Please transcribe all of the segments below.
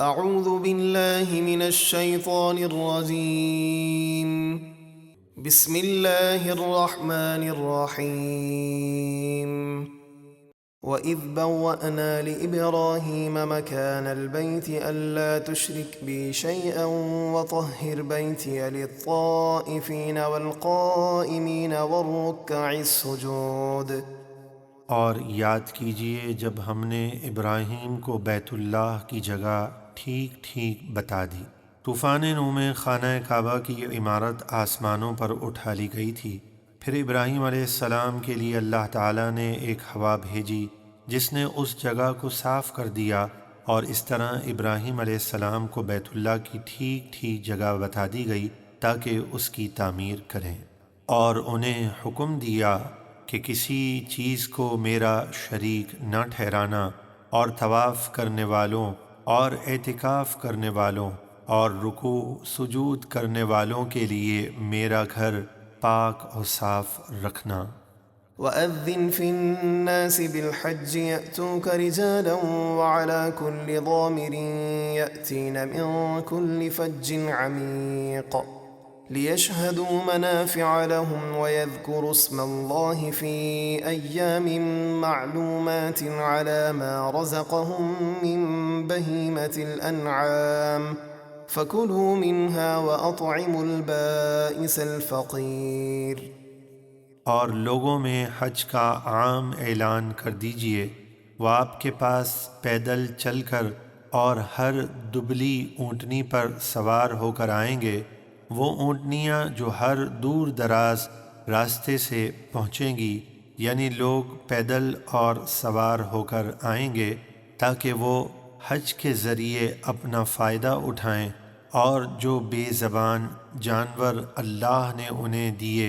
اعوذ باللہ من الشیطان الرجیم بسم اللہ الرحمن الرحیم وَإِذْ بَوَّأْنَا لِإِبْرَاهِيمَ مَكَانَ الْبَيْتِ أَلَّا تُشْرِكْ بِي شَيْئًا وَطَهِّرْ بَيْتِيَ لِلطَّائِفِينَ وَالْقَائِمِينَ وَالرُّكَّعِ السُّجُودِ۔ اور یاد کیجئے جب ہم نے ابراہیم کو بیت اللہ کی جگہ ٹھیک ٹھیک بتا دی۔ طوفان نوح میں خانہ کعبہ کی عمارت آسمانوں پر اٹھا لی گئی تھی۔ پھر ابراہیم علیہ السلام کے لیے اللہ تعالیٰ نے ایک ہوا بھیجی جس نے اس جگہ کو صاف کر دیا، اور اس طرح ابراہیم علیہ السلام کو بیت اللہ کی ٹھیک ٹھیک جگہ بتا دی گئی تاکہ اس کی تعمیر کریں، اور انہیں حکم دیا کہ کسی چیز کو میرا شریک نہ ٹھہرانا، اور طواف کرنے والوں اور اعتکاف کرنے والوں اور رکوع سجود کرنے والوں کے لیے میرا گھر پاک اور صاف رکھنا۔ وَأَذِّنْ فِي النَّاسِ بِالْحَجِّ يَأْتُوكَ رِجَالًا وَعَلَى كُلِّ ضَامِرٍ يَأْتِينَ مِنْ كُلِّ فَجٍّ عَمِيقٍ لِيَشْهَدُوا مَنَافِعَ لَهُمْ وَيَذْكُرُوا اسْمَ اللَّهِ فِي أَيَّامٍ مَّعْلُومَاتٍ عَلَى مَا رَزَقَهُم مِّن بَهِيمَةِ الْأَنْعَامِ فَكُلُوا مِنْهَا وَأَطْعِمُوا الْبَائِسَ الْفَقِيرَ۔ اور لوگوں میں حج کا عام اعلان کر دیجئے، وہ آپ کے پاس پیدل چل کر اور ہر دبلی اونٹنی پر سوار ہو کر آئیں گے، وہ اونٹنیاں جو ہر دور دراز راستے سے پہنچیں گی، یعنی لوگ پیدل اور سوار ہو کر آئیں گے تاکہ وہ حج کے ذریعے اپنا فائدہ اٹھائیں، اور جو بے زبان جانور اللہ نے انہیں دیے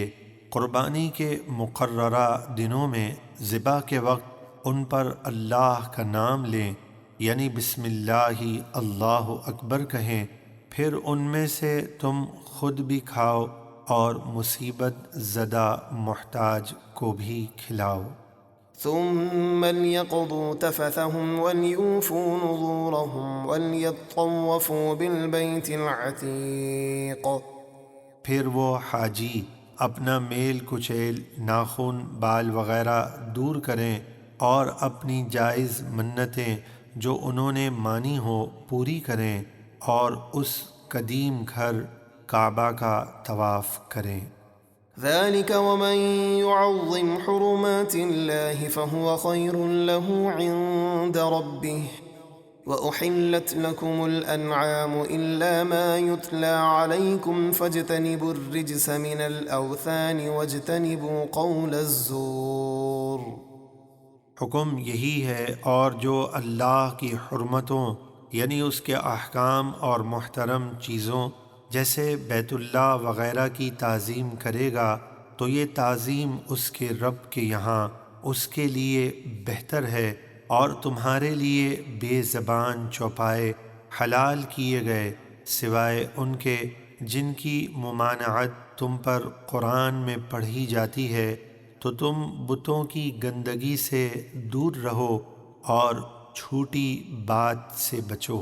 قربانی کے مقررہ دنوں میں ذبح کے وقت ان پر اللہ کا نام لیں، یعنی بسم اللہ اللہ اکبر کہیں، پھر ان میں سے تم خود بھی کھاؤ اور مصیبت زدہ محتاج کو بھی کھلاؤ۔ ثم ليقضوا تفثهم وليوفوا نذورهم وليطوفوا بالبيت العتيق۔ پھر وہ حاجی اپنا میل کچیل ناخن بال وغیرہ دور کریں اور اپنی جائز منتیں جو انہوں نے مانی ہو پوری کریں، اور اس قدیم گھر کعبہ کا طواف کریں۔ ذلك ومن يعظم حرمات الله فهو خير له عند ربه وأحلت لكم الأنعام إلا ما يتلى عليكم فاجتنبوا الرجس من الأوثان واجتنبوا قول الزور۔ حکم یہی ہے، اور جو اللہ کی حرمتوں یعنی اس کے احکام اور محترم چیزوں جیسے بیت اللہ وغیرہ کی تعظیم کرے گا تو یہ تعظیم اس کے رب کے یہاں اس کے لیے بہتر ہے، اور تمہارے لیے بے زبان چوپائے حلال کیے گئے سوائے ان کے جن کی ممانعت تم پر قرآن میں پڑھی جاتی ہے، تو تم بتوں کی گندگی سے دور رہو اور چھوٹی بات سے بچو۔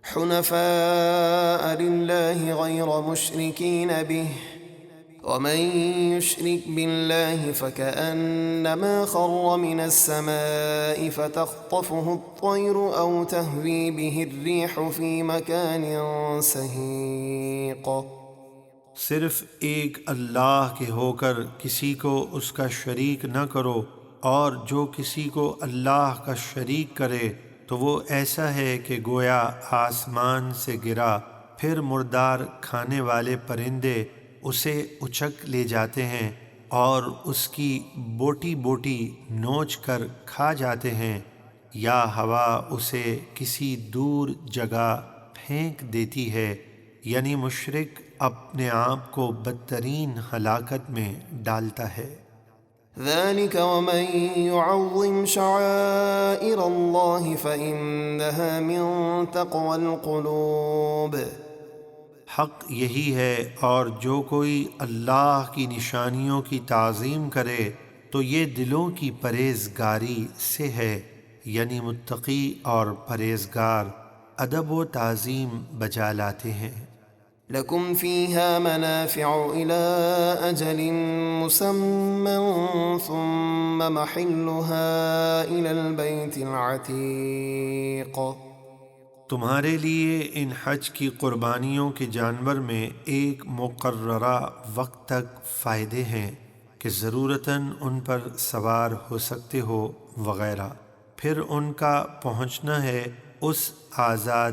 حنفاء لله غير مشركين به ومن يشرك بالله فكأنما خر من السماء فتخطفه الطير أو تهوي به الريح في مكان سهيق۔ صرف ایک اللہ کے ہو کر کسی کو اس کا شریک نہ کرو، اور جو کسی کو اللہ کا شریک کرے تو وہ ایسا ہے کہ گویا آسمان سے گرا، پھر مردار کھانے والے پرندے اسے اچک لے جاتے ہیں اور اس کی بوٹی بوٹی نوچ کر کھا جاتے ہیں، یا ہوا اسے کسی دور جگہ پھینک دیتی ہے، یعنی مشرک اپنے آپ کو بدترین ہلاکت میں ڈالتا ہے۔ ذلك ومن يعظم شعائر الله فإنها من تقوى القلوب۔ حق یہی ہے، اور جو کوئی اللہ کی نشانیوں کی تعظیم کرے تو یہ دلوں کی پرہیزگاری سے ہے، یعنی متقی اور پرہیزگار۔ ادب و تعظیم بجا لاتے ہیں۔ لكم فيها منافع إلى أجل مسمى ثم محلها إلى البيت العتيق۔ تمہارے لیے ان حج کی قربانیوں کے جانور میں ایک مقررہ وقت تک فائدے ہیں کہ ضرورتاً ان پر سوار ہو سکتے ہو وغیرہ، پھر ان کا پہنچنا ہے اس آزاد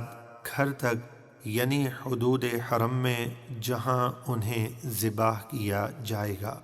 گھر تک، یعنی حدود حرم میں، جہاں انہیں ذبح کیا جائے گا۔